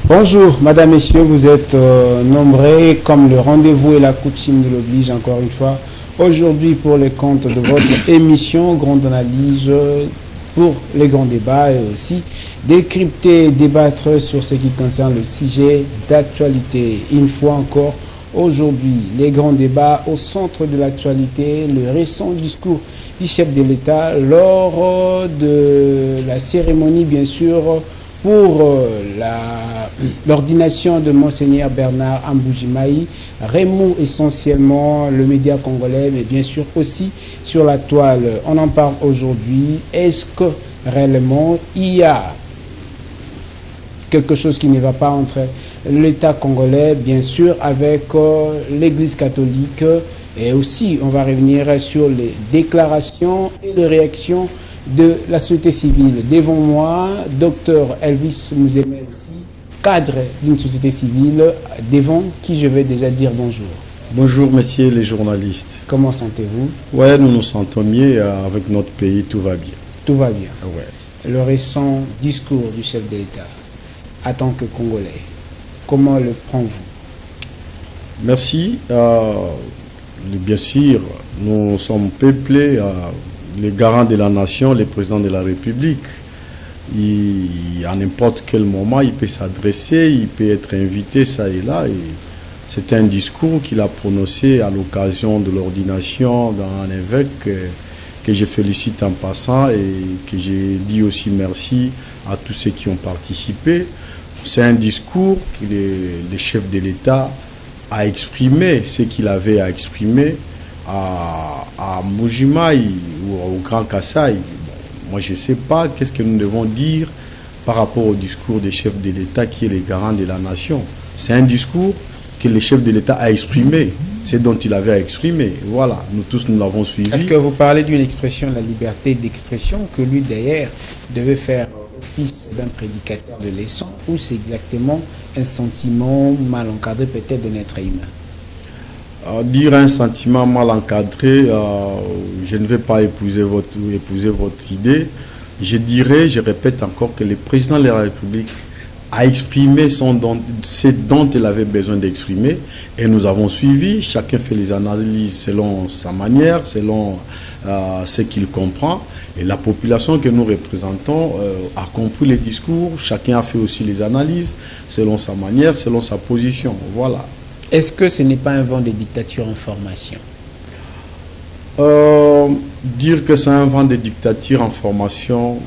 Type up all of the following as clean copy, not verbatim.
Bonjour, madame, messieurs, vous êtes nombreux, comme le rendez-vous et la coutume nous l'oblige encore une fois. Aujourd'hui, pour les comptes de votre émission, grande analyse pour les grands débats et aussi décrypter, débattre sur ce qui concerne le sujet d'actualité. Une fois encore, aujourd'hui, les grands débats au centre de l'actualité, le récent discours du chef de l'État lors de la cérémonie, bien sûr, pour l'ordination de Monseigneur Bernard Amboujimaï, Raymond essentiellement le média congolais, mais bien sûr aussi sur la toile. On en parle aujourd'hui. Est-ce que réellement il y a quelque chose qui ne va pas entre l'État congolais, bien sûr, avec l'Église catholique, et aussi on va revenir sur les déclarations et les réactions de la société civile. Devant moi, docteur Elvis Mouzemel aussi, cadre d'une société civile, devant qui je vais déjà dire bonjour. Bonjour messieurs les journalistes. Comment sentez-vous? Ouais, nous nous sentons mieux avec notre pays, tout va bien. Tout va bien. Ouais. Le récent discours du chef de l'État, en tant que Congolais, comment le prend-vous? Merci. Bien sûr, nous sommes peuplés, les garants de la nation, les présidents de la République. À n'importe quel moment, il peut s'adresser, il peut être invité, ça et là. C'est un discours qu'il a prononcé à l'occasion de l'ordination d'un évêque que je félicite en passant et que j'ai dit aussi merci à tous ceux qui ont participé. C'est un discours que le chef de l'État a exprimé, ce qu'il avait à exprimer à Mbuji-Mayi ou au Grand Kassai. Bon, moi, je ne sais pas qu'est-ce que nous devons dire par rapport au discours des chefs de l'État qui est le garant de la nation. C'est un discours que le chef de l'État a exprimé, c'est dont il avait à exprimer. Voilà, nous tous, nous l'avons suivi. Est-ce que vous parlez d'une expression, la liberté d'expression, que lui, d'ailleurs, devait faire office d'un prédicateur de leçon, ou c'est exactement un sentiment mal encadré peut-être de l'être humain? Dire un sentiment mal encadré, je ne vais pas épouser votre idée. Je dirais, je répète encore, que le président de la République a exprimé ce dont il avait besoin d'exprimer et nous avons suivi. Chacun fait les analyses selon sa manière, selon ce qu'il comprend. Et la population que nous représentons a compris les discours. Chacun a fait aussi les analyses selon sa manière, selon sa position. Voilà. Est-ce que ce n'est pas un vent de dictature en formation? Dire que c'est un vent de dictature en formation,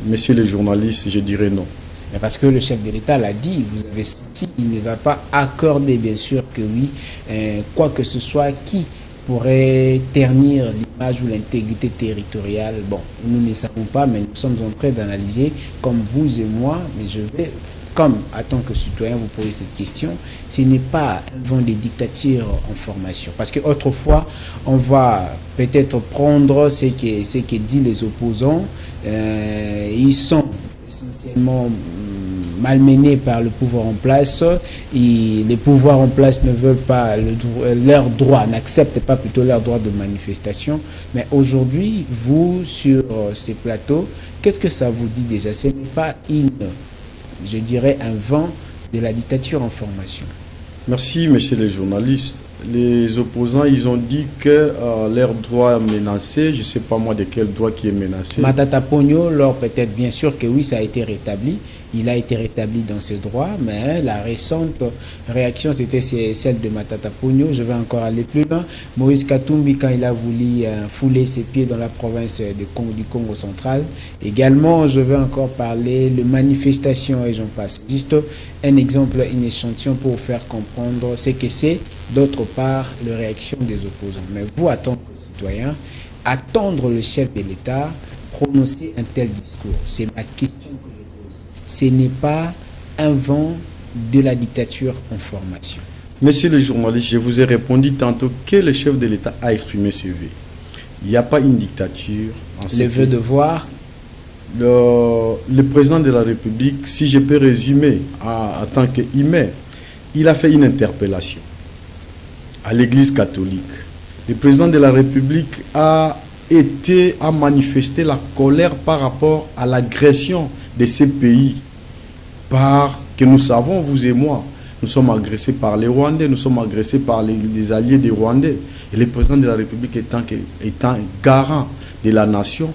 messieurs les journalistes, je dirais non. Mais parce que le chef de l'État l'a dit, vous avez senti, il ne va pas accorder, bien sûr que oui, quoi que ce soit qui pourrait ternir l'image ou l'intégrité territoriale. Bon, nous ne savons pas, mais nous sommes en train d'analyser, comme vous et moi, mais je vais, comme en tant que citoyen, vous posez cette question. Ce n'est pas un vent de dictature en formation. Parce qu'autrefois, on va peut-être prendre ce que disent les opposants. Ils sont essentiellement malmenés par le pouvoir en place, et les pouvoirs en place ne veulent pas leur droit, n'acceptent pas plutôt leur droit de manifestation. Mais aujourd'hui, vous, sur ces plateaux, qu'est-ce que ça vous dit déjà? Ce n'est pas je dirais, un vent de la dictature en formation. Merci, messieurs les journalistes. Les opposants, ils ont dit que leur droit est menacé. Je ne sais pas moi de quel droit qui est menacé. Matata Ponyo, alors peut-être bien sûr que oui, ça a été rétabli. Il a été rétabli dans ses droits, mais la récente réaction, c'était celle de Matata Ponyo. Je vais encore aller plus loin. Moïse Katumbi, quand il a voulu fouler ses pieds dans la province du Congo central. Également, je vais encore parler de manifestations et j'en passe. Juste un exemple, un échantillon pour vous faire comprendre ce que c'est. D'autre part, la réaction des opposants. Mais vous, en tant que citoyen, attendre le chef de l'État prononcer un tel discours, c'est ma question que je pose. Ce n'est pas un vent de la dictature en formation. Monsieur le journaliste, je vous ai répondu tantôt que le chef de l'État a exprimé ce vœu. Il n'y a pas une dictature. Le vœu de voir le président de la République, si je peux résumer en tant qu'humain, il a fait une interpellation à l'Église catholique. Le président de la République a manifesté la colère par rapport à l'agression de ces pays par que nous savons, vous et moi. Nous sommes agressés par les Rwandais, nous sommes agressés par les alliés des Rwandais. Et le président de la République étant garant de la nation,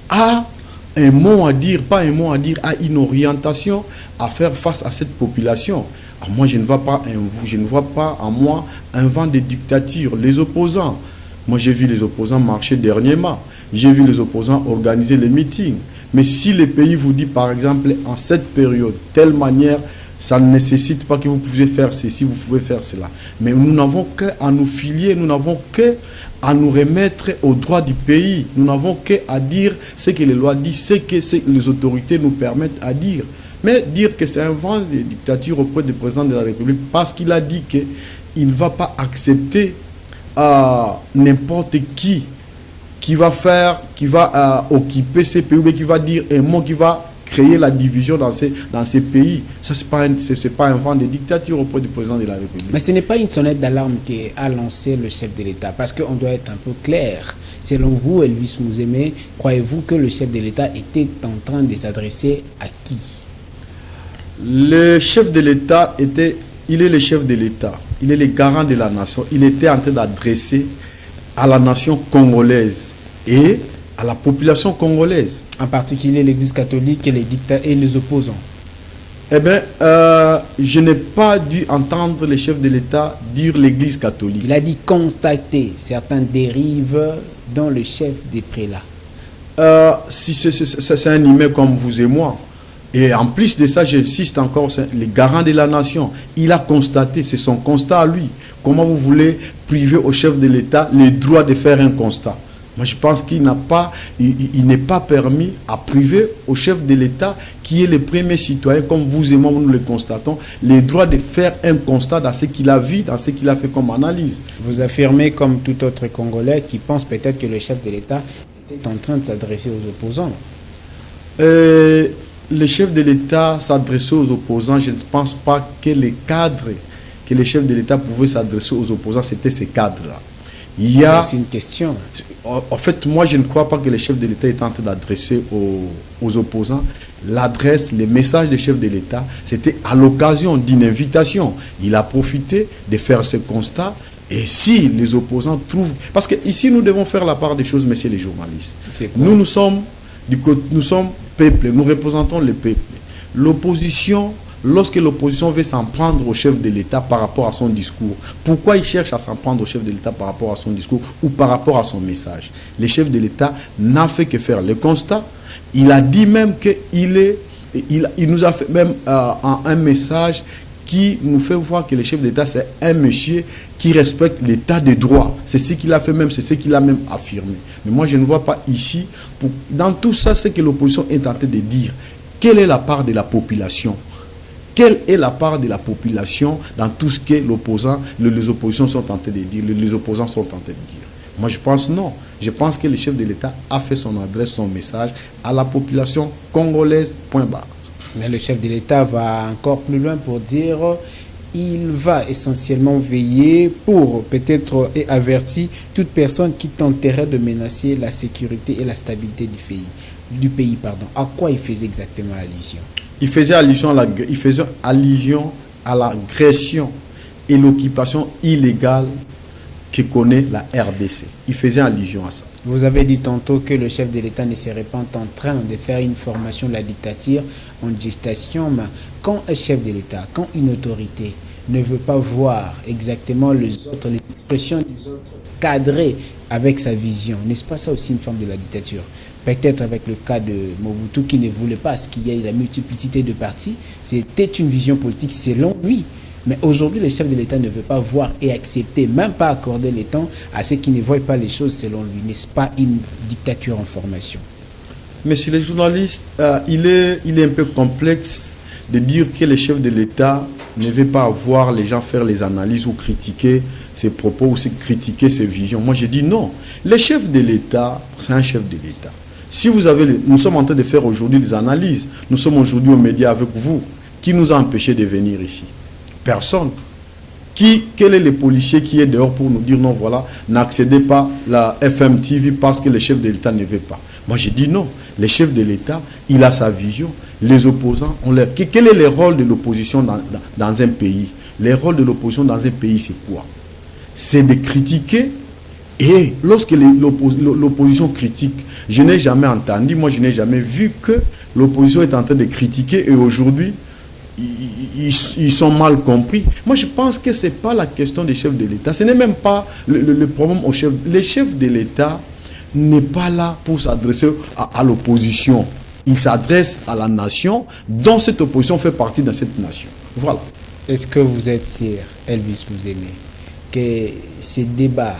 a un mot à dire, pas un mot à dire, a une orientation à faire face à cette population. Alors moi, je ne vois pas en moi un vent de dictature. Les opposants, moi j'ai vu les opposants marcher dernièrement, j'ai vu les opposants organiser les meetings. Mais si le pays vous dit, par exemple, en cette période, telle manière, ça ne nécessite pas que vous puissiez faire ceci, vous pouvez faire cela. Mais nous n'avons qu'à nous filier, nous n'avons qu'à nous remettre aux droits du pays. Nous n'avons qu'à dire ce que les lois disent, ce que les autorités nous permettent à dire. Mais dire que c'est un vent de dictature auprès du président de la République parce qu'il a dit qu'il ne va pas accepter n'importe qui va occuper ces pays, ou qui va dire un mot qui va créer la division dans ces pays. Ça, ce n'est pas un vent de dictature auprès du président de la République. Mais ce n'est pas une sonnette d'alarme qu'a lancé le chef de l'État, parce qu'on doit être un peu clair. Selon vous, Elvis Mouzémé, croyez-vous que le chef de l'État était en train de s'adresser à qui? Le chef de l'État il est le chef de l'État, il est le garant de la nation. Il était en train d'adresser à la nation congolaise et à la population congolaise. En particulier l'Église catholique et les opposants. Eh bien, je n'ai pas dû entendre le chef de l'État dire l'Église catholique. Il a dit constater certaines dérives dans le chef des prélats. Si c'est un email comme vous et moi. Et en plus de ça, j'insiste encore, c'est le garant de la nation. Il a constaté, c'est son constat à lui. Comment vous voulez priver au chef de l'État le droit de faire un constat? Moi, je pense qu'il n'est pas permis à priver au chef de l'État, qui est le premier citoyen, comme vous et moi, nous le constatons, le droit de faire un constat dans ce qu'il a vu, dans ce qu'il a fait comme analyse. Vous affirmez, comme tout autre Congolais, qui pense peut-être que le chef de l'État était en train de s'adresser aux opposants. Le chef de l'État s'adressait aux opposants. Je ne pense pas que les cadres, que le chef de l'État pouvait s'adresser aux opposants, c'était ces cadres-là. C'est une question. En fait, moi, je ne crois pas que le chef de l'État est en train d'adresser aux opposants. L'adresse, les messages du chef de l'État, c'était à l'occasion d'une invitation. Il a profité de faire ce constat. Et si les opposants trouvent... Parce que ici, nous devons faire la part des choses, messieurs les journalistes. Nous sommes peuple, nous représentons le peuple. L'opposition, lorsque l'opposition veut s'en prendre au chef de l'État par rapport à son discours, pourquoi il cherche à s'en prendre au chef de l'État par rapport à son discours ou par rapport à son message? Le chef de l'État n'a fait que faire le constat. Il a dit même qu'il nous a fait même un message qui nous fait voir que le chef d'État, c'est un monsieur qui respecte l'état de droit. C'est ce qu'il a fait même, c'est ce qu'il a même affirmé. Mais moi, je ne vois pas ici, dans tout ça, ce que l'opposition est en train de dire. Quelle est la part de la population? Quelle est la part de la population dans tout ce que les oppositions sont en train de dire, les opposants sont en train de dire? Moi, je pense non. Je pense que le chef de l'État a fait son adresse, son message à la population congolaise, point barre. Mais le chef de l'État va encore plus loin pour dire il va essentiellement veiller pour peut-être et avertir toute personne qui tenterait de menacer la sécurité et la stabilité du pays. À quoi il faisait exactement allusion? Il faisait allusion à l'agression et l'occupation illégale que connaît la RDC. Il faisait allusion à ça. Vous avez dit tantôt que le chef de l'État ne serait pas en train de faire une formation de la dictature en gestation, mais quand un chef de l'État, quand une autorité ne veut pas voir exactement les expressions des autres cadrées avec sa vision, n'est-ce pas ça aussi une forme de la dictature? Peut-être avec le cas de Mobutu qui ne voulait pas ce qu'il y ait la multiplicité de partis, c'était une vision politique selon lui. Mais aujourd'hui, le chef de l'État ne veut pas voir et accepter, même pas accorder le temps à ceux qui ne voient pas les choses selon lui. N'est-ce pas une dictature en formation? Monsieur les journalistes, il est un peu complexe de dire que le chef de l'État ne veut pas voir les gens faire les analyses ou critiquer ses propos ou critiquer ses visions. Moi, je dis non. Le chef de l'État, c'est un chef de l'État. Si vous avez... Nous sommes en train de faire aujourd'hui des analyses. Nous sommes aujourd'hui aux médias avec vous. Qui nous a empêchés de venir ici? Personne. Quel est le policier qui est dehors pour nous dire non, voilà, n'accédez pas à la FM TV parce que le chef de l'État ne veut pas? Moi, je dis non. Le chef de l'État, il a sa vision. les opposants ont leur... Quel est le rôle de l'opposition dans un pays? Le rôle de l'opposition dans un pays, c'est quoi? C'est de critiquer. Et lorsque l'opposition critique, je n'ai jamais entendu, moi je n'ai jamais vu que l'opposition est en train de critiquer et aujourd'hui, ils sont mal compris. Moi je pense que ce n'est pas la question des chefs de l'État. Ce n'est même pas le problème aux chefs. Les chefs de l'État n'est pas là pour s'adresser à l'opposition. Il s'adresse à la nation dont cette opposition fait partie de cette nation. Voilà. Est-ce que vous êtes sûr, Elvis Mouzémé, que ces débats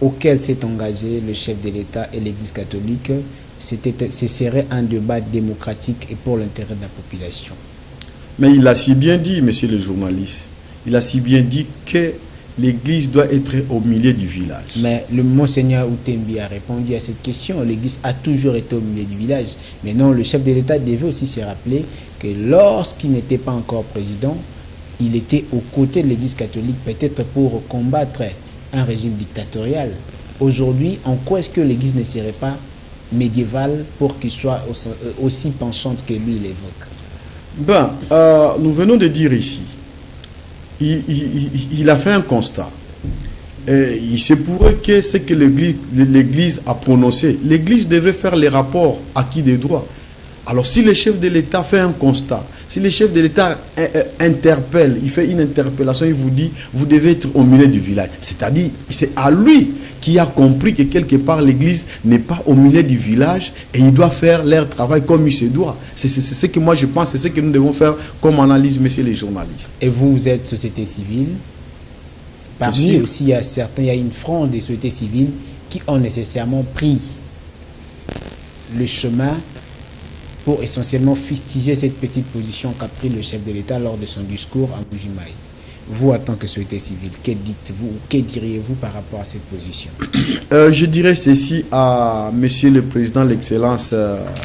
auquel s'est engagé le chef de l'État et l'Église catholique, ce serait un débat démocratique et pour l'intérêt de la population? Mais il a si bien dit, monsieur le journaliste, il a si bien dit que l'Église doit être au milieu du village. Mais le Monseigneur Outembi a répondu à cette question. L'Église a toujours été au milieu du village. Mais non, le chef de l'État devait aussi se rappeler que lorsqu'il n'était pas encore président, il était aux côtés de l'Église catholique, peut-être pour combattre un régime dictatorial. Aujourd'hui, en quoi est-ce que l'Église ne serait pas médiévale pour qu'il soit aussi penchante que lui l'évoque? Nous venons de dire ici, il a fait un constat. Il se pourrait que ce que l'Église a prononcé, l'Église devrait faire les rapports acquis des droits. Alors si le chef de l'État fait un constat, si le chef de l'État interpelle, il fait une interpellation, il vous dit, vous devez être au milieu du village. C'est-à-dire, c'est à lui qui a compris que quelque part l'Église n'est pas au milieu du village et il doit faire leur travail comme il se doit. C'est ce que moi je pense, c'est ce que nous devons faire comme analyse, messieurs les journalistes. Et vous êtes société civile. Parmi aussi, il y a une frange des sociétés civiles qui ont nécessairement pris le chemin pour essentiellement fustiger cette petite position qu'a pris le chef de l'État lors de son discours à Mbuji-Mayi. Vous, en tant que société civile, que dites-vous, que diriez-vous par rapport à cette position? Je dirais ceci à Monsieur le Président, l'Excellence.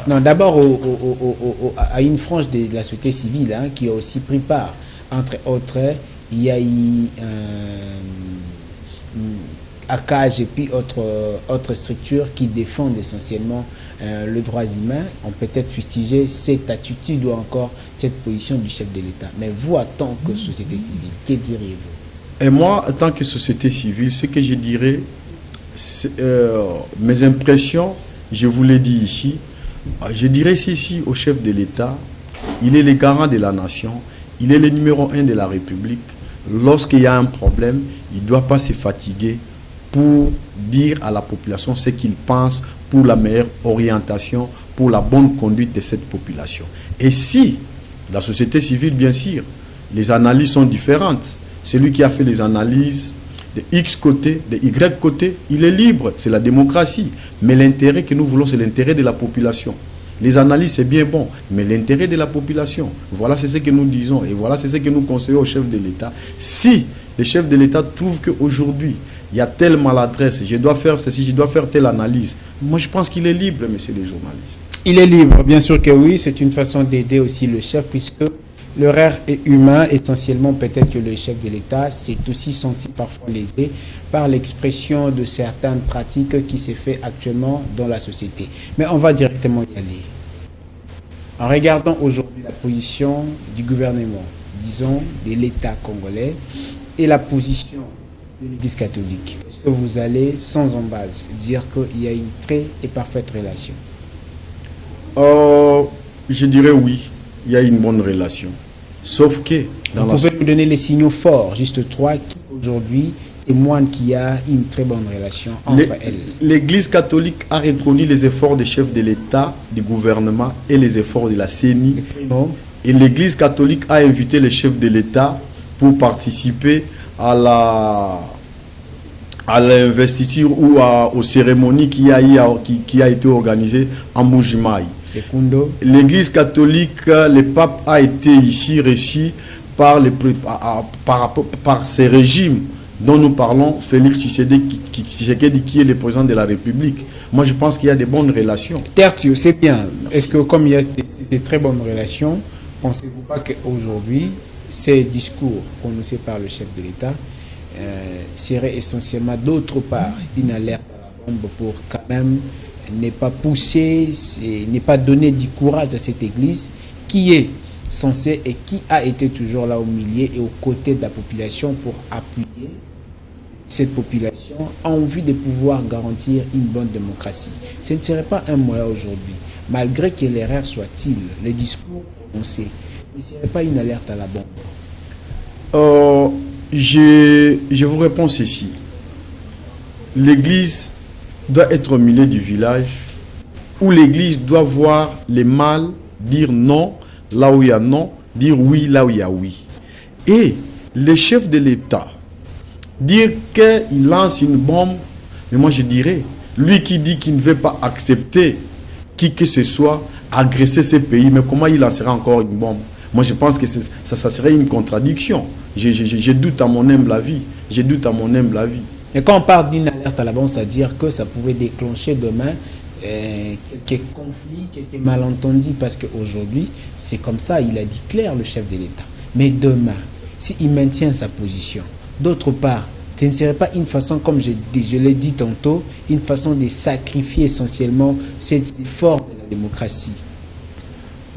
Non, d'abord à une frange de la société civile qui a aussi pris part. Entre autres, il y a eu ACAJ et puis autres structures qui défendent essentiellement le droit humain ont peut-être fustigé cette attitude ou encore cette position du chef de l'État. Mais vous, en tant que société civile, que diriez-vous? Et moi, en tant que société civile, ce que je dirais, mes impressions, je vous l'ai dit ici, je dirais ceci au chef de l'État, il est le garant de la nation, il est le numéro 1 de la République. Lorsqu'il y a un problème, il ne doit pas se fatiguer pour dire à la population ce qu'il pense pour la meilleure orientation, pour la bonne conduite de cette population. Et si, la société civile, bien sûr, les analyses sont différentes, celui qui a fait les analyses de X côté, de Y côté, il est libre, c'est la démocratie. Mais l'intérêt que nous voulons, c'est l'intérêt de la population. Les analyses, c'est bien bon, mais l'intérêt de la population, voilà, c'est ce que nous disons et voilà, c'est ce que nous conseillons au chef de l'État. Si le chef de l'État trouve qu'aujourd'hui, il y a telle maladresse, je dois faire ceci, je dois faire telle analyse, moi je pense qu'il est libre, messieurs les journalistes. Il est libre, bien sûr que oui, c'est une façon d'aider aussi le chef, puisque l'horaire est humain, essentiellement peut-être que le chef de l'État s'est aussi senti parfois lésé par l'expression de certaines pratiques qui s'est fait actuellement dans la société. Mais on va directement y aller. En regardant aujourd'hui la position du gouvernement, disons, de l'État congolais et la position de l'Église catholique, est-ce que vous allez, sans embâche, dire qu'il y a une très et parfaite relation? Je dirais oui, il y a une bonne relation. Sauf que... Vous pouvez nous donner les signaux forts, juste trois, qui aujourd'hui témoignent qu'il y a une très bonne relation entre elles. L'Église catholique a reconnu les efforts des chefs de l'État, du gouvernement et les efforts de la CENI. Et l'Église catholique a invité les chefs de l'État pour participer à l'investiture ou aux cérémonies qui a été organisée en Mbuji-Mayi. L'Église catholique, le pape a été ici reçu par ces régimes dont nous parlons, Félix Tshisekedi qui est le président de la République. Moi je pense qu'il y a de bonnes relations. Tertio, c'est bien. Est-ce que comme il y a ces très bonnes relations, pensez-vous pas qu'aujourd'hui, ces discours prononcés par le chef de l'État serait essentiellement d'autre part une alerte à la bombe pour quand même ne pas pousser, ne pas donner du courage à cette église qui est censé et qui a été toujours là au milieu et aux côtés de la population pour appuyer cette population en vue de pouvoir garantir une bonne démocratie. Ce ne serait pas un moyen aujourd'hui, malgré que l'erreur soit-il, les discours prononcés, ne serait pas une alerte à la bombe. Je vous réponds ceci. L'église doit être au milieu du village où l'église doit voir les mal, dire non là où il y a non, dire oui là où il y a oui. Et le chef de l'État, dire qu'il lance une bombe, mais moi je dirais, lui qui dit qu'il ne veut pas accepter qui que ce soit agresser ce pays, mais comment il lancera encore une bombe? Moi je pense que ça serait une contradiction. Je doute à mon humble avis. Je doute à mon humble avis. Et quand on parle d'une alerte à la bombe, c'est-à-dire que ça pouvait déclencher demain quelques conflits, quelques malentendus, parce qu'aujourd'hui, c'est comme ça, il a dit clair, le chef de l'État. Mais demain, s'il maintient sa position, d'autre part, ce ne serait pas une façon, comme je l'ai dit tantôt, une façon de sacrifier essentiellement cet effort de la démocratie.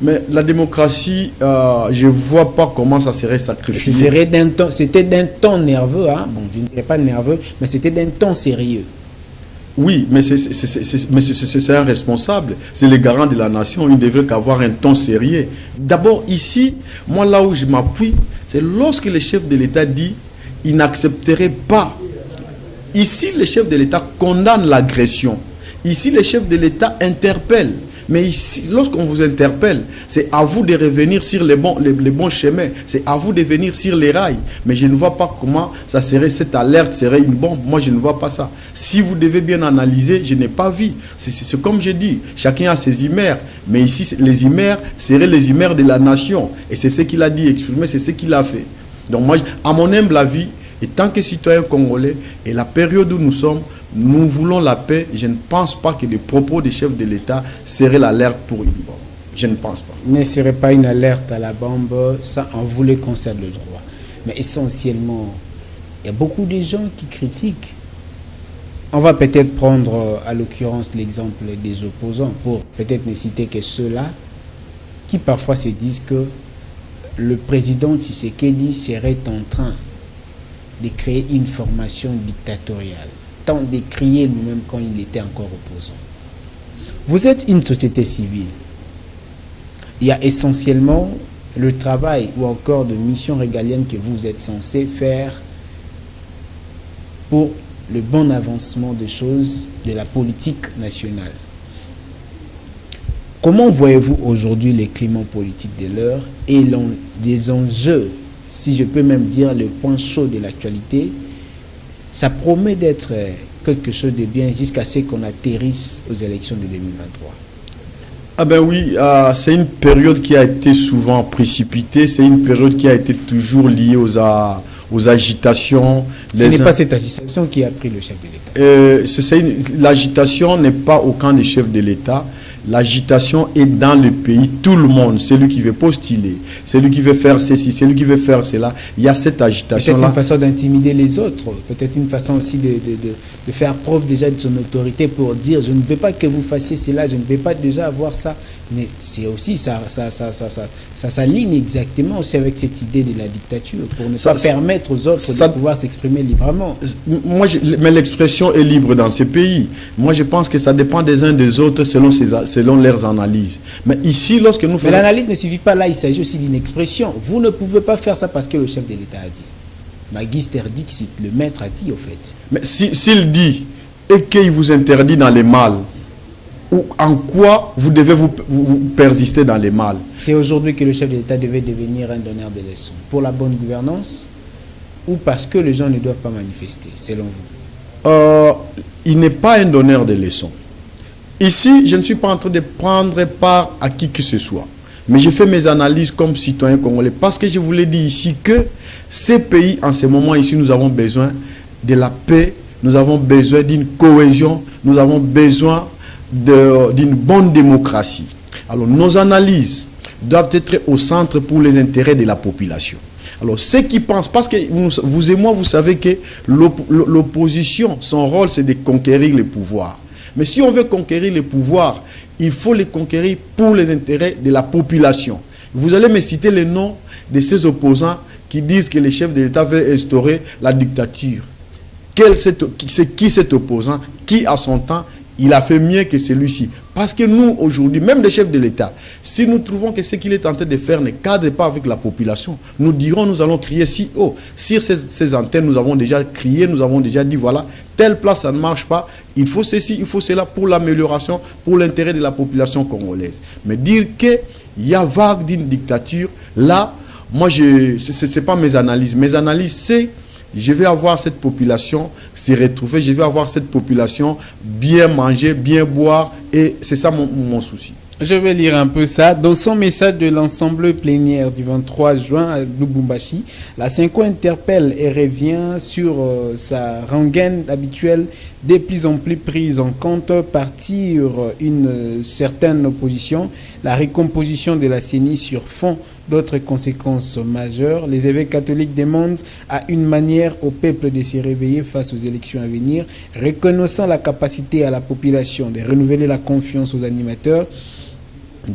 Mais la démocratie, je ne vois pas comment ça serait sacrifié. C'était d'un ton nerveux, hein? Bon, je ne dirais pas nerveux, mais c'était d'un ton sérieux. Oui, mais c'est un responsable, c'est le garant de la nation, il devrait avoir un ton sérieux. D'abord ici, moi là où je m'appuie, c'est lorsque le chef de l'État dit il n'accepterait pas. Ici, le chef de l'État condamne l'agression. Ici, le chef de l'État interpelle. Mais ici, lorsqu'on vous interpelle, c'est à vous de revenir sur les bons chemins. C'est à vous de venir sur les rails. Mais je ne vois pas comment ça serait, cette alerte serait une bombe. Moi, je ne vois pas ça. Si vous devez bien analyser, je n'ai pas vu. C'est comme je dis, chacun a ses humeurs. Mais ici, les humeurs seraient les humeurs de la nation. Et c'est ce qu'il a dit, exprimé, c'est ce qu'il a fait. Donc moi, à mon humble avis, et tant que citoyen congolais, et la période où nous sommes, nous voulons la paix. Je ne pense pas que les propos des chefs de l'État seraient l'alerte pour une bombe. Je ne pense pas. Ne serait pas une alerte à la bombe, ça on voulait conserver le droit. Mais essentiellement, il y a beaucoup de gens qui critiquent. On va peut-être prendre à l'occurrence l'exemple des opposants pour peut-être ne citer que ceux-là qui parfois se disent que le président Tshisekedi serait en train de créer une formation dictatoriale, tant décrié lui-même quand il était encore opposant. Vous êtes une société civile. Il y a essentiellement le travail ou encore de mission régalienne que vous êtes censé faire pour le bon avancement des choses de la politique nationale. Comment voyez-vous aujourd'hui les climats politiques de l'heure et des enjeux, si je peux même dire le point chaud de l'actualité? Ça promet d'être quelque chose de bien jusqu'à ce qu'on atterrisse aux élections de 2023. Ah ben oui, c'est une période qui a été souvent précipitée, c'est une période qui a été toujours liée aux agitations. Ce n'est pas cette agitation qui a pris le chef de l'État. L'agitation n'est pas au camp des chefs de l'État. L'agitation est dans le pays, tout le monde, celui qui veut postuler, celui qui veut faire ceci, celui qui veut faire cela. Il y a cette agitation-là. Peut-être une façon d'intimider les autres, peut-être une façon aussi de faire preuve déjà de son autorité pour dire je ne veux pas que vous fassiez cela, je ne vais pas déjà avoir ça. Mais c'est aussi, ça s'aligne exactement aussi avec cette idée de la dictature, pour ne pas permettre aux autres de pouvoir s'exprimer librement. Mais l'expression est libre dans ce pays. Moi, je pense que ça dépend des uns des autres selon leurs analyses. Mais ici, lorsque nous faisons... Mais l'analyse ne suffit pas là, il s'agit aussi d'une expression. Vous ne pouvez pas faire ça parce que le chef de l'État a dit. Magister Dixit, le maître a dit au fait. Mais s'il dit et qu'il vous interdit dans les mal, ou en quoi vous devez vous persister dans les mal? C'est aujourd'hui que le chef de l'État devait devenir un donneur de leçons. Pour la bonne gouvernance ou parce que les gens ne doivent pas manifester, selon vous? Il n'est pas un donneur de leçons. Ici, je ne suis pas en train de prendre part à qui que ce soit. Mais je fais mes analyses comme citoyen congolais. Parce que je vous l'ai dit ici que ces pays, en ce moment ici, nous avons besoin de la paix. Nous avons besoin d'une cohésion. Nous avons besoin d'une bonne démocratie. Alors, nos analyses doivent être au centre pour les intérêts de la population. Alors, ceux qui pensent, parce que vous et moi, vous savez que l'opposition, son rôle, c'est de conquérir le pouvoir. Mais si on veut conquérir le pouvoir, il faut le conquérir pour les intérêts de la population. Vous allez me citer les noms de ces opposants qui disent que les chefs de l'État veulent instaurer la dictature. C'est qui cet opposant? Qui, à son temps, il a fait mieux que celui-ci? Parce que nous, aujourd'hui, même les chefs de l'État, si nous trouvons que ce qu'il est en train de faire ne cadre pas avec la population, nous dirons, nous allons crier si haut. Sur ces antennes, nous avons déjà crié, nous avons déjà dit, voilà, telle place, ça ne marche pas, il faut ceci, il faut cela pour l'amélioration, pour l'intérêt de la population congolaise. Mais dire qu'il y a vague d'une dictature, là, moi, ce n'est pas mes analyses. Mes analyses, c'est je vais avoir cette population se retrouver, je vais avoir cette population bien manger, bien boire, et c'est ça mon souci. Je vais lire un peu ça. Dans son message de l'ensemble plénière du 23 juin à Lubumbashi, la Senko interpelle et revient sur sa rengaine habituelle, de plus en plus prise en compte partir une certaine opposition, la recomposition de la CENI sur fond d'autres conséquences majeures. Les évêques catholiques demandent à une manière au peuple de se réveiller face aux élections à venir, reconnaissant la capacité à la population de renouveler la confiance aux animateurs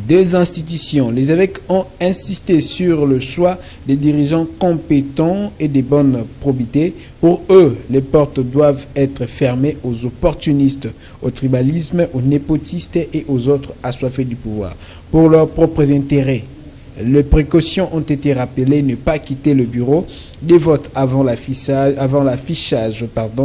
des institutions. Les évêques ont insisté sur le choix des dirigeants compétents et de bonne probité. Pour eux, les portes doivent être fermées aux opportunistes, au tribalisme, aux népotistes et aux autres assoiffés du pouvoir. Pour leurs propres intérêts, les précautions ont été rappelées: ne pas quitter le bureau des votes avant l'affichage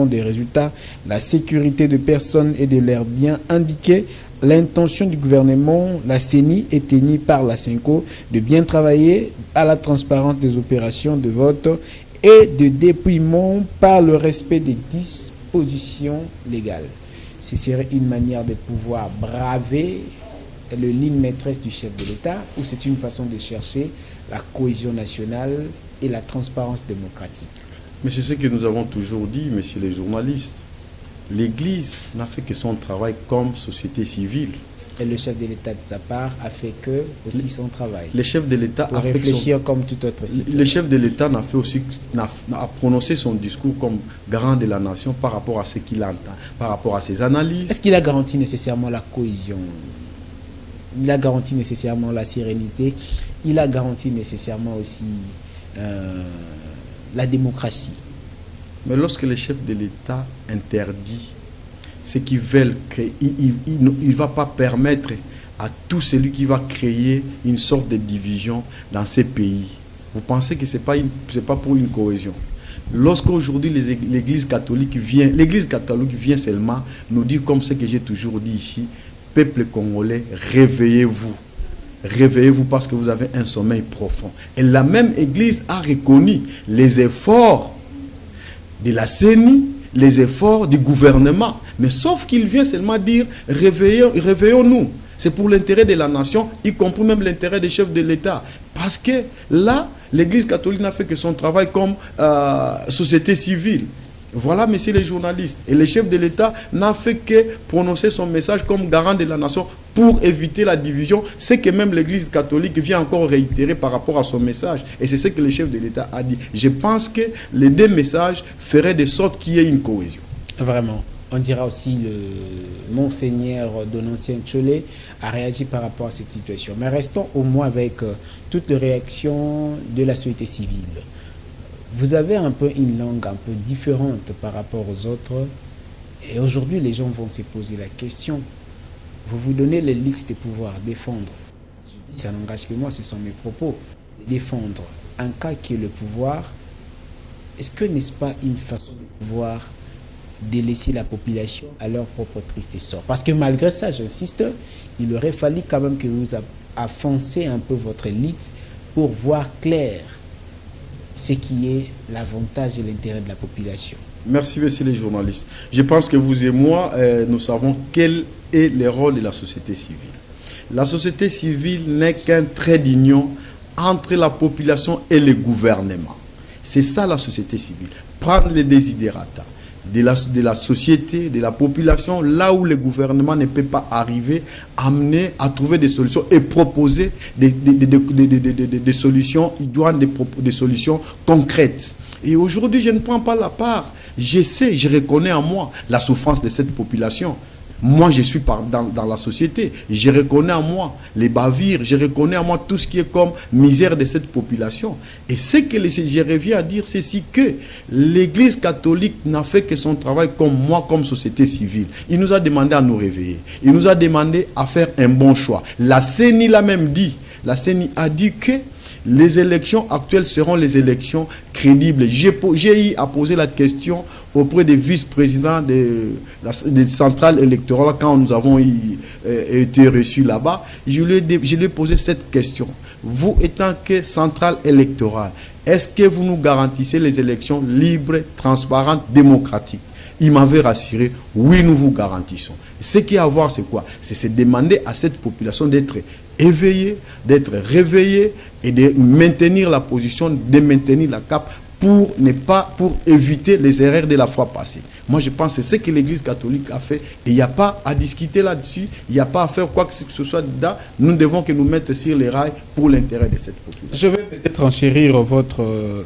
des résultats, la sécurité de personnes et de leurs biens indiqués. L'intention du gouvernement, la CENI est tenue par la Senko, de bien travailler à la transparence des opérations de vote et de dépouillement par le respect des dispositions légales. Ce serait une manière de pouvoir braver le ligne maîtresse du chef de l'État, ou c'est une façon de chercher la cohésion nationale et la transparence démocratique? Mais c'est ce que nous avons toujours dit, messieurs les journalistes. L'Église n'a fait que son travail comme société civile. Et le chef de l'État, de sa part, a fait que aussi son travail. Le chef de l'État a fait réfléchir comme tout autre citoyen. Le chef de l'État a prononcé son discours comme garant de la nation par rapport à ce qu'il entend, par rapport à ses analyses. Est-ce qu'il a garanti nécessairement la cohésion? Il a garanti nécessairement la sérénité. Il a garanti nécessairement aussi la démocratie. Mais lorsque le chef de l'État interdit ce qu'ils veulent créer, il ne va pas permettre à tout celui qui va créer une sorte de division dans ces pays. Vous pensez que ce n'est pas pour une cohésion? Lorsqu'aujourd'hui l'Église catholique vient seulement nous dire, comme ce que j'ai toujours dit ici, peuple congolais, réveillez-vous. Réveillez-vous parce que vous avez un sommeil profond. Et la même Église a reconnu les efforts de la CENI, les efforts du gouvernement. Mais sauf qu'il vient seulement dire, réveillons-nous. C'est pour l'intérêt de la nation, y compris même l'intérêt des chefs de l'État. Parce que là, l'Église catholique n'a fait que son travail comme société civile. Voilà, messieurs les journalistes. Et le chef de l'État n'a fait que prononcer son message comme garant de la nation pour éviter la division. C'est que même l'Église catholique vient encore réitérer par rapport à son message. Et c'est ce que le chef de l'État a dit. Je pense que les deux messages feraient de sorte qu'il y ait une cohésion. Vraiment. On dira aussi le Monseigneur Donatien Tcholé a réagi par rapport à cette situation. Mais restons au moins avec toutes les réactions de la société civile. Vous avez un peu une langue un peu différente par rapport aux autres. Et aujourd'hui, les gens vont se poser la question. Vous vous donnez le luxe de pouvoir défendre. Je dis, ça n'engage que moi, ce sont mes propos. Défendre un cas qui est le pouvoir. Est-ce que n'est-ce pas une façon de pouvoir délaisser la population à leur propre triste sort? Parce que malgré ça, j'insiste, il aurait fallu quand même que vous avanciez un peu votre lutte pour voir clair ce qui est l'avantage et l'intérêt de la population. Merci, messieurs les journalistes. Je pense que vous et moi, nous savons quel est le rôle de la société civile. La société civile n'est qu'un trait d'union entre la population et le gouvernement. C'est ça la société civile. Prendre les désidérata de la société, de la population, là où le gouvernement ne peut pas arriver, amener à trouver des solutions et proposer des solutions idoines, des solutions concrètes. Et aujourd'hui, je ne prends pas la part. Je sais, je reconnais en moi la souffrance de cette population. Moi, je suis dans la société. Je reconnais en moi les bavires. Je reconnais en moi tout ce qui est comme misère de cette population. Et ce que je reviens à dire, c'est que l'Église catholique n'a fait que son travail comme moi, comme société civile. Il nous a demandé à nous réveiller. Il nous a demandé à faire un bon choix. La CENI l'a même dit. La CENI a dit que les élections actuelles seront les élections crédibles. J'ai eu à poser la question auprès des vice-présidents des centrales électorales quand nous avons été reçus là-bas. Je lui ai posé cette question. Vous étant que centrale électorale, est-ce que vous nous garantissez les élections libres, transparentes, démocratiques? Il m'avait rassuré, oui, nous vous garantissons. Ce qu'il y a à voir, c'est quoi? C'est se demander à cette population d'être éveillée, d'être réveillée et de maintenir la position, de maintenir la cape pour éviter les erreurs de la fois passée. Moi, je pense que c'est ce que l'Église catholique a fait et il n'y a pas à discuter là-dessus, il n'y a pas à faire quoi que ce soit dedans. Nous devons que nous mettre sur les rails pour l'intérêt de cette population. Je vais peut-être enchérir votre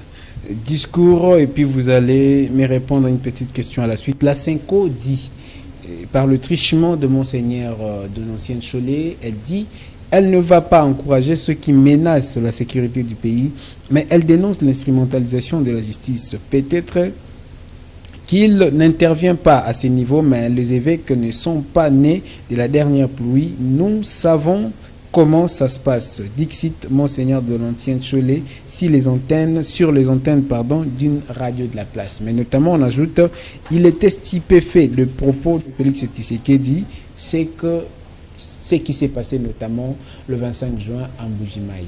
discours et puis vous allez me répondre à une petite question à la suite. La Cinco dit, par le trichement de Monseigneur de l'ancienne Cholet, elle dit: elle ne va pas encourager ceux qui menacent la sécurité du pays, mais elle dénonce l'instrumentalisation de la justice. Peut-être qu'il n'intervient pas à ce niveau, mais les évêques ne sont pas nés de la dernière pluie. Nous savons comment ça se passe. Dixit Monseigneur de l'ancienne Cholet sur les antennes d'une radio de la place. Mais notamment, on ajoute, il était stupéfait. Le propos de Félix Tshisekedi, c'est que ce qui s'est passé notamment le 25 juin en Bujimaï.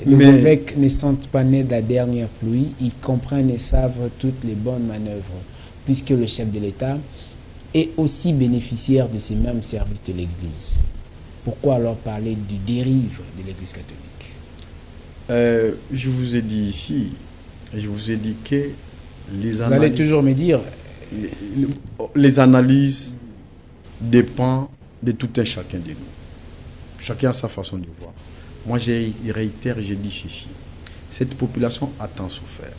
Les évêques ne sont pas nés de la dernière pluie, ils comprennent et savent toutes les bonnes manœuvres, puisque le chef de l'État est aussi bénéficiaire de ces mêmes services de l'Église. Pourquoi alors parler du dérive de l'Église catholique? Je vous ai dit ici, je vous ai dit que vous allez toujours me dire les analyses dépendent de tout un chacun de nous. Chacun a sa façon de voir. Moi, je réitère, je dis ceci. Cette population a tant souffert.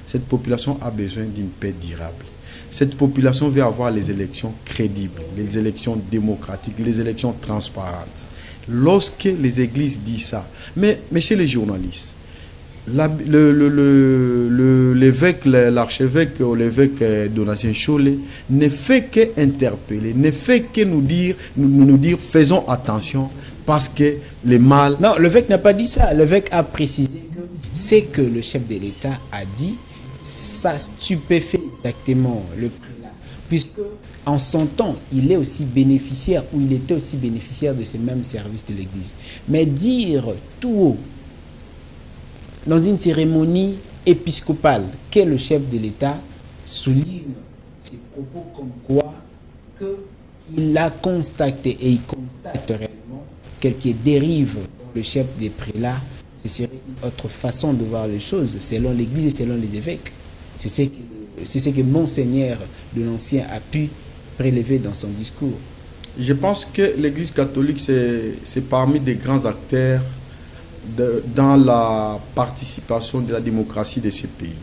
Cette population a besoin d'une paix durable. Cette population veut avoir les élections crédibles, les élections démocratiques, les élections transparentes. Lorsque les églises disent ça, mais chez les journalistes, l'évêque, l'archevêque ou l'évêque Donatien Cholet ne fait qu'interpeller, ne fait que nous dire faisons attention parce que les mal... Non, l'évêque n'a pas dit ça. L'évêque a précisé que c'est que le chef de l'État a dit, ça stupéfait exactement le prélat, puisque en son temps, il est aussi bénéficiaire, ou il était aussi bénéficiaire de ces mêmes services de l'Église. Mais dire tout haut, dans une cérémonie épiscopale, que le chef de l'État souligne ses propos comme quoi qu'il a constaté, et il constate réellement, quelques dérives dans le chef des prélats, ce serait une autre façon de voir les choses, selon l'Église et selon les évêques. C'est ce que Monseigneur de l'Ancien a pu prélever dans son discours. Je pense que l'Église catholique, c'est parmi des grands acteurs dans la participation de la démocratie de ce pays.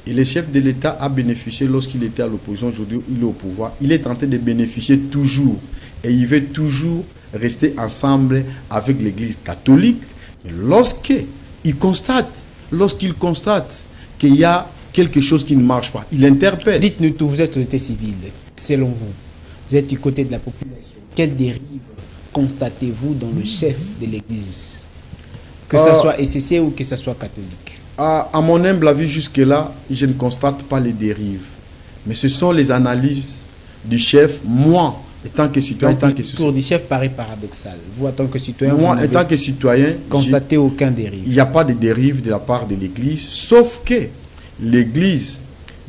Et le chef de l'État a bénéficié lorsqu'il était à l'opposition, aujourd'hui il est au pouvoir. Il est tenté de bénéficier toujours. Et il veut toujours rester ensemble avec l'Église catholique. Lorsqu'il constate qu'il y a quelque chose qui ne marche pas, il interpelle. Dites-nous tout, vous êtes société civile, selon vous. Vous êtes du côté de la population. Quelle dérive constatez-vous dans le chef de l'Église? Que ce soit SCC ou que ce soit catholique. À mon humble avis, jusque-là, je ne constate pas les dérives. Mais ce sont les analyses du chef. Moi, étant que citoyen, le discours du chef paraît paradoxal. Vous, en tant que citoyen, moi, étant que citoyen, constatez aucun dérive. Il n'y a pas de dérive de la part de l'Église, sauf que l'Église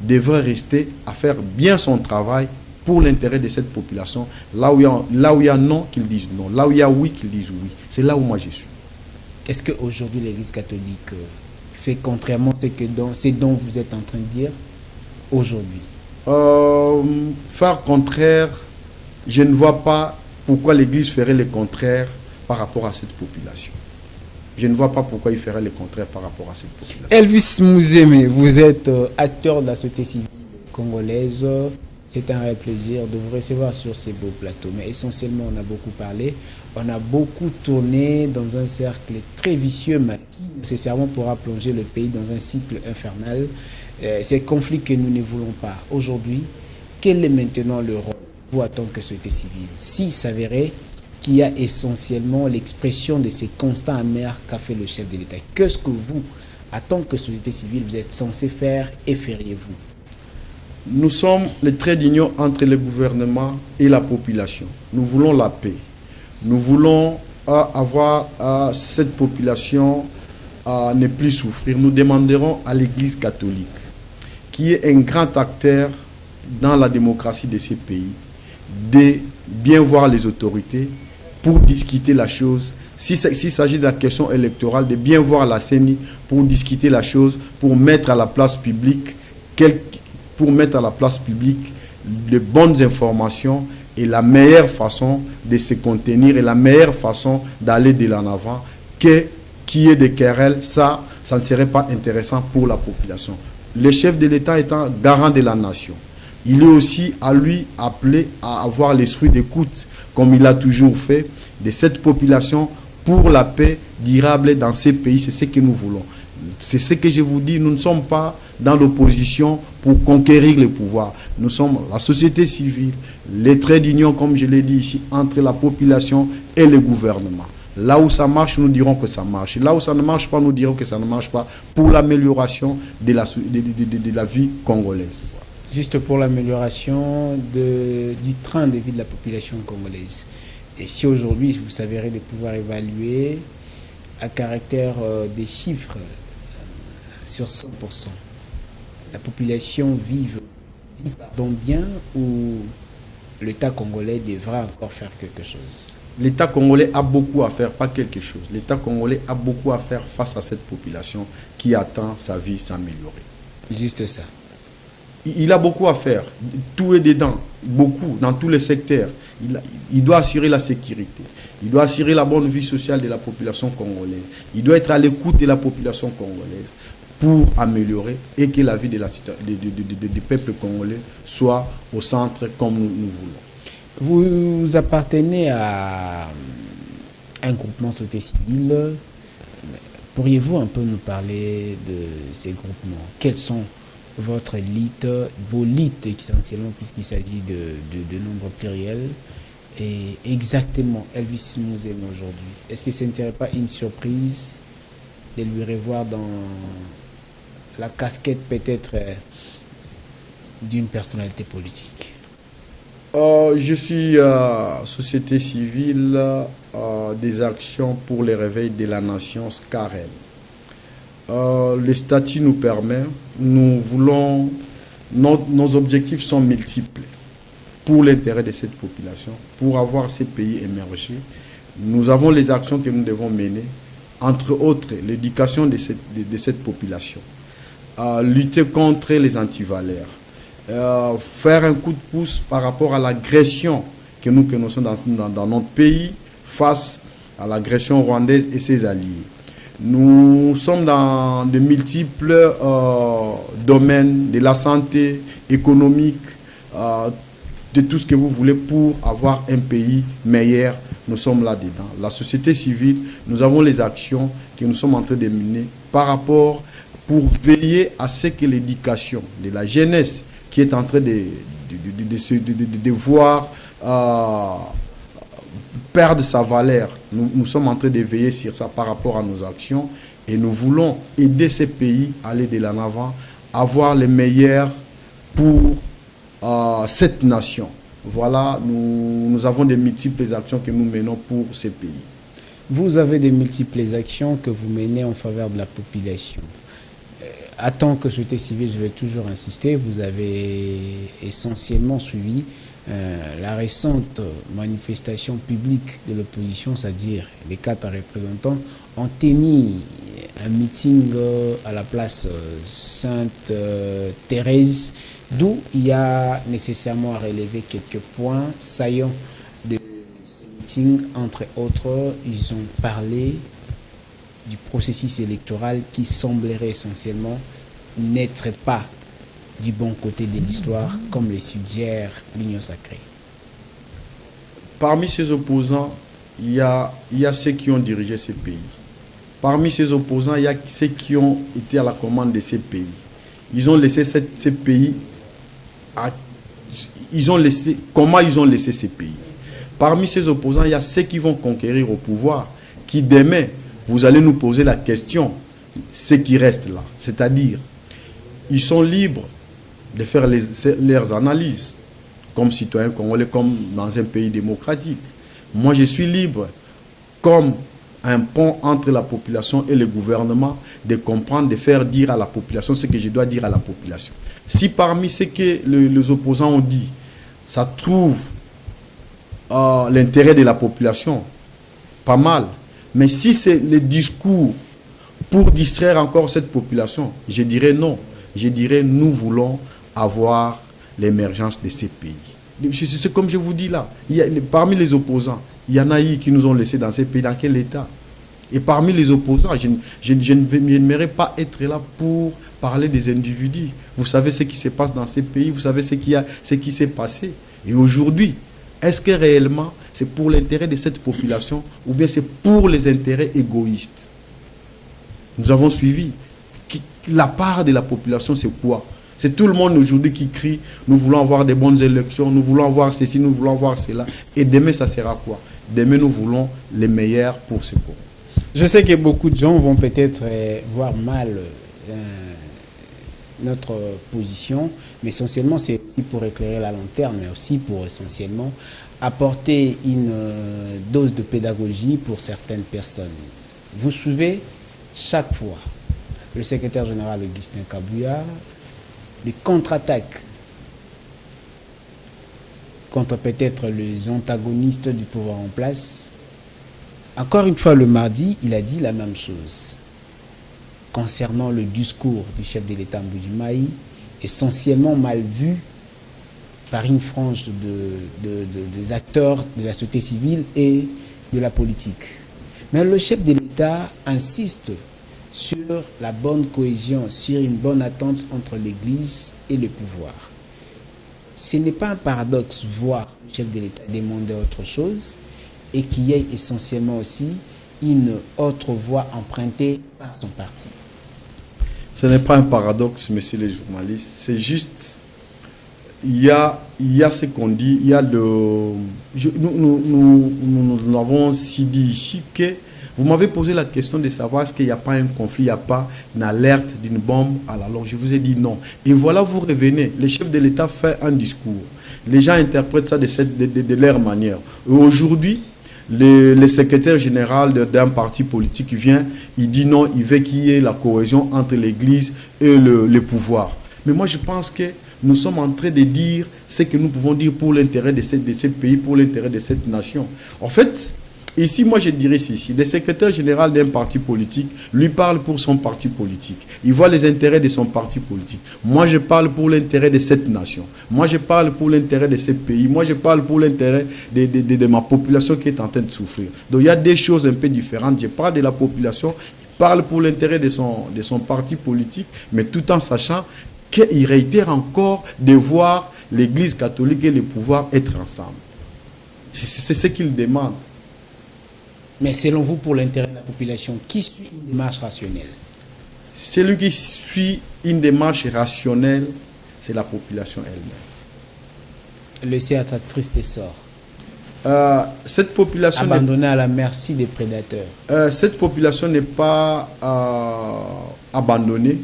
devrait rester à faire bien son travail pour l'intérêt de cette population. Là où il y a non, qu'ils disent non. Là où il y a oui, qu'ils disent oui. C'est là où moi je suis. Est-ce qu'aujourd'hui l'Église catholique fait contrairement à ce dont vous êtes en train de dire aujourd'hui? Faire contraire, je ne vois pas pourquoi l'Église ferait le contraire par rapport à cette population. Je ne vois pas pourquoi il ferait le contraire par rapport à cette population. Elvis Mouzeme, vous êtes acteur de la société civile congolaise. C'est un réel plaisir de vous recevoir sur ces beaux plateaux. Mais essentiellement, on a beaucoup parlé, on a beaucoup tourné dans un cercle très vicieux, mais qui nécessairement pourra plonger le pays dans un cycle infernal. Ces conflits que nous ne voulons pas. Aujourd'hui, quel est maintenant le rôle, vous, en tant que société civile, s'il s'avérait qu'il y a essentiellement l'expression de ces constats amers qu'a fait le chef de l'État? Qu'est-ce que vous, en tant que société civile, vous êtes censé faire et feriez-vous? Nous sommes le trait d'union entre le gouvernement et la population. Nous voulons la paix. Nous voulons avoir cette population à ne plus souffrir. Nous demanderons à l'Église catholique, qui est un grand acteur dans la démocratie de ces pays, de bien voir les autorités pour discuter la chose. S'il s'agit de la question électorale, de bien voir la CENI pour discuter la chose, pour mettre à la place publique de bonnes informations et la meilleure façon de se contenir et la meilleure façon d'aller de l'en avant, qu'il y ait des querelles, ça ne serait pas intéressant pour la population. Le chef de l'État étant garant de la nation, il est aussi à lui appelé à avoir l'esprit d'écoute, comme il a toujours fait, de cette population pour la paix durable dans ces pays. C'est ce que nous voulons. C'est ce que je vous dis, nous ne sommes pas dans l'opposition pour conquérir le pouvoir. Nous sommes la société civile, les traits d'union, comme je l'ai dit ici, entre la population et le gouvernement. Là où ça marche, nous dirons que ça marche. Là où ça ne marche pas, nous dirons que ça ne marche pas pour l'amélioration de la vie congolaise. Juste pour l'amélioration du train de vie de la population congolaise. Et si aujourd'hui vous s'avérez de pouvoir évaluer à caractère des chiffres sur 100%, la population vit bien, ou l'État congolais devra encore faire quelque chose? L'État congolais a beaucoup à faire, pas quelque chose. L'État congolais a beaucoup à faire face à cette population qui attend sa vie s'améliorer. Juste ça. Il a beaucoup à faire. Tout est dedans. Beaucoup, dans tous les secteurs. Il doit assurer la sécurité. Il doit assurer la bonne vie sociale de la population congolaise. Il doit être à l'écoute de la population congolaise pour améliorer et que la vie du peuple congolais soit au centre comme nous voulons. Vous appartenez à un groupement société civile. Pourriez-vous un peu nous parler de ces groupements? Quels sont votre élite, vos lites essentiellement, puisqu'il s'agit de nombres pluriels? Et exactement, Elvis Mouzem aujourd'hui, est-ce que ce ne serait pas une surprise de lui revoir dans la casquette peut-être d'une personnalité politique? Je suis société civile des actions pour le réveil de la nation SCAREL. Le statut nous permet, nous voulons, nos objectifs sont multiples pour l'intérêt de cette population, pour avoir ces pays émergés. Nous avons les actions que nous devons mener, entre autres l'éducation de cette population, lutter contre les antivaleurs, faire un coup de pouce par rapport à l'agression que nous connaissons dans notre pays face à l'agression rwandaise et ses alliés. Nous sommes dans de multiples domaines de la santé, économique, de tout ce que vous voulez pour avoir un pays meilleur. Nous sommes là-dedans. La société civile, nous avons les actions que nous sommes en train de mener par rapport pour veiller à ce que l'éducation de la jeunesse qui est en train de voir perdre sa valeur. Nous sommes en train de veiller sur ça par rapport à nos actions et nous voulons aider ces pays à aller de l'en avant, avoir les meilleurs pour cette nation. Voilà, nous avons de multiples actions que nous menons pour ces pays. Vous avez de multiples actions que vous menez en faveur de la population. En tant que société civile, je vais toujours insister, vous avez essentiellement suivi la récente manifestation publique de l'opposition, c'est-à-dire les 4 représentants ont tenu un meeting à la place Sainte-Thérèse, d'où il y a nécessairement à relever quelques points saillants de ce meeting. Entre autres, ils ont parlé du processus électoral qui semblerait essentiellement n'être pas du bon côté de l'histoire, comme le suggère l'Union sacrée? Parmi ces opposants, il y a ceux qui ont dirigé ces pays. Parmi ces opposants, il y a ceux qui ont été à la commande de ces pays. Ils ont laissé ces pays comment ils ont laissé ces pays. Parmi ces opposants, il y a ceux qui vont conquérir au pouvoir, qui demain, vous allez nous poser la question, ce qui reste là. C'est-à-dire, ils sont libres de faire leurs analyses, comme citoyens congolais, comme dans un pays démocratique. Moi, je suis libre, comme un pont entre la population et le gouvernement, de comprendre, de faire dire à la population ce que je dois dire à la population. Si parmi ce que les opposants ont dit, ça trouve l'intérêt de la population, pas mal. Mais si c'est le discours pour distraire encore cette population, je dirais non. Je dirais nous voulons avoir l'émergence de ces pays. C'est comme je vous dis là, parmi les opposants, il y en a qui nous ont laissés dans ces pays. Dans quel état? Et parmi les opposants, je n'aimerais pas être là pour parler des individus. Vous savez ce qui se passe dans ces pays, vous savez ce qui s'est passé. Et aujourd'hui, est-ce que réellement c'est pour l'intérêt de cette population ou bien c'est pour les intérêts égoïstes? Nous avons suivi. La part de la population, c'est quoi? C'est tout le monde aujourd'hui qui crie, nous voulons avoir des bonnes élections, nous voulons avoir ceci, nous voulons avoir cela. Et demain, ça sera quoi? Demain, nous voulons les meilleurs pour ce Congo. Je sais que beaucoup de gens vont peut-être voir mal notre position, mais essentiellement, c'est aussi pour éclairer la lanterne, mais aussi pour essentiellement apporter une dose de pédagogie pour certaines personnes. Vous suivez chaque fois le secrétaire général Augustin Kabouya, les contre-attaques contre peut-être les antagonistes du pouvoir en place. Encore une fois, le mardi, il a dit la même chose concernant le discours du chef de l'État Mbujimayi, essentiellement mal vu par une frange des acteurs de la société civile et de la politique. Mais le chef de l'État insiste sur la bonne cohésion, sur une bonne attente entre l'Église et le pouvoir. Ce n'est pas un paradoxe voir le chef de l'État demander autre chose et qu'il y ait essentiellement aussi une autre voie empruntée par son parti. Ce n'est pas un paradoxe, messieurs les journalistes, c'est juste, il y a ce qu'on dit, il y a nous l'avons si dit ici que vous m'avez posé la question de savoir est-ce qu'il n'y a pas un conflit, il n'y a pas une alerte d'une bombe à la longue. Je vous ai dit non. Et voilà, vous revenez. Le chef de l'État fait un discours. Les gens interprètent ça de leur manière. Et aujourd'hui, le secrétaire général d'un parti politique vient, il dit non, il veut qu'il y ait la cohésion entre l'Église et le pouvoir. Mais moi, je pense que nous sommes en train de dire ce que nous pouvons dire pour l'intérêt de ces pays, pour l'intérêt de cette nation. En fait, ici, moi, je dirais ceci. Le secrétaire général d'un parti politique, lui parle pour son parti politique. Il voit les intérêts de son parti politique. Moi, je parle pour l'intérêt de cette nation. Moi, je parle pour l'intérêt de ce pays. Moi, je parle pour l'intérêt de ma population qui est en train de souffrir. Donc, il y a des choses un peu différentes. Je parle de la population. Il parle pour l'intérêt de son parti politique, mais tout en sachant qu'il réitère encore de voir l'Église catholique et le pouvoir être ensemble. C'est ce qu'il demande. Mais selon vous, pour l'intérêt de la population, qui suit une démarche rationnelle? Celui qui suit une démarche rationnelle, c'est la population elle-même. Laissée à sa triste sort. Cette population abandonnée à la merci des prédateurs. Cette population n'est pas abandonnée.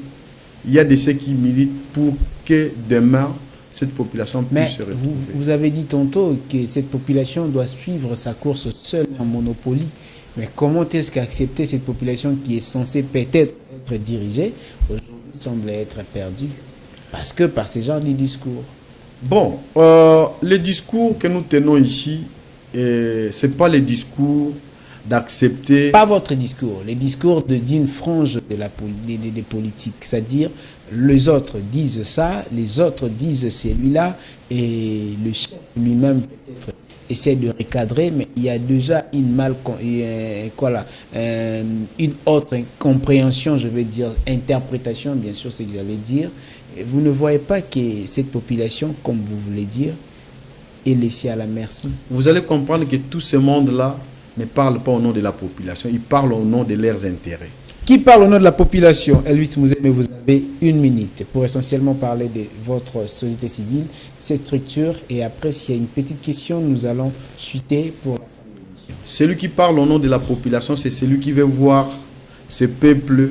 Il y a de ceux qui militent pour que demain, cette population puisse se retrouver. Vous avez dit tantôt que cette population doit suivre sa course seule en monopoly. Mais comment est-ce qu'accepter cette population qui est censée peut-être être dirigée, aujourd'hui semble être perdue? Parce que par ce genre de discours. Bon, les discours que nous tenons ici, ce n'est pas les discours d'accepter... Pas votre discours, les discours d'une frange des politiques. C'est-à-dire, les autres disent ça, les autres disent celui-là, et le chef lui-même peut-être essaie de recadrer, mais il y a déjà une une autre compréhension, je veux dire, interprétation, bien sûr, c'est ce que j'allais dire. Et vous ne voyez pas que cette population, comme vous voulez dire, est laissée à la merci. Vous allez comprendre que tout ce monde-là ne parle pas au nom de la population, il parle au nom de leurs intérêts. Qui parle au nom de la population? Elvis Mouzé, mais vous avez 1 minute pour essentiellement parler de votre société civile, cette structure, et après, s'il y a une petite question, nous allons chuter pour la fin de l'émission. Celui qui parle au nom de la population, c'est celui qui veut voir ce peuple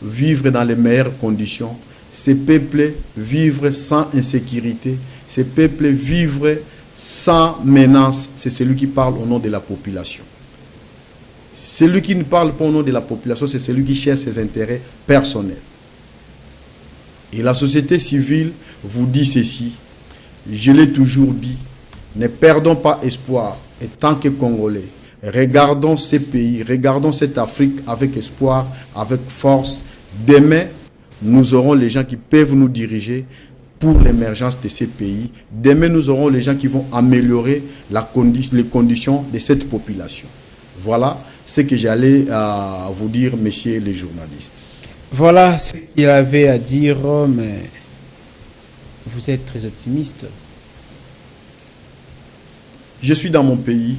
vivre dans les meilleures conditions, ce peuple vivre sans insécurité, ce peuple vivre sans menace, c'est celui qui parle au nom de la population. Celui qui ne parle pas au nom de la population, c'est celui qui cherche ses intérêts personnels. Et la société civile vous dit ceci, je l'ai toujours dit, ne perdons pas espoir, et tant que Congolais, regardons ces pays, regardons cette Afrique avec espoir, avec force. Demain, nous aurons les gens qui peuvent nous diriger pour l'émergence de ces pays. Demain, nous aurons les gens qui vont améliorer les conditions de cette population. Voilà ce que j'allais vous dire, messieurs les journalistes. Voilà ce qu'il avait à dire, mais vous êtes très optimiste. Je suis dans mon pays.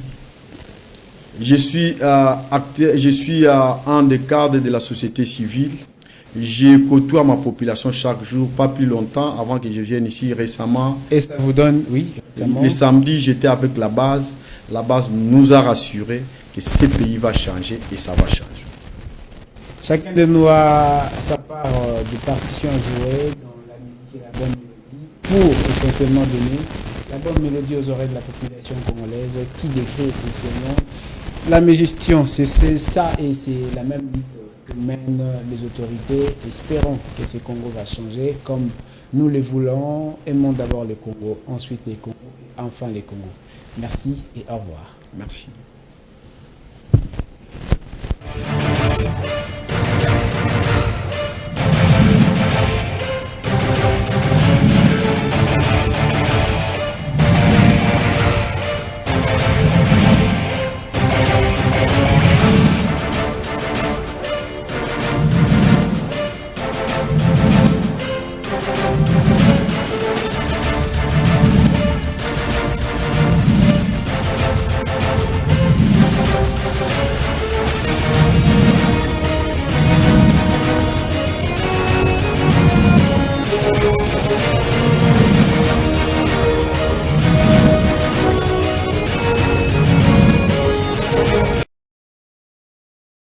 Je suis un des cadres de la société civile. Je côtoie ma population chaque jour, pas plus longtemps, avant que je vienne ici récemment. Et ça vous donne, oui, récemment. Le samedi, j'étais avec la base. La base nous a rassuré que ce pays va changer et ça va changer. Chacun de nous a sa part de partition à jouer dans la musique et la bonne mélodie pour essentiellement donner la bonne mélodie aux oreilles de la population congolaise qui décrit essentiellement la mégestion. C'est ça et c'est la même lutte que mènent les autorités. Espérons que ce Congo va changer comme nous le voulons. Aimons d'abord le Congo, ensuite les Congos et enfin les Congos. Merci et au revoir. Merci.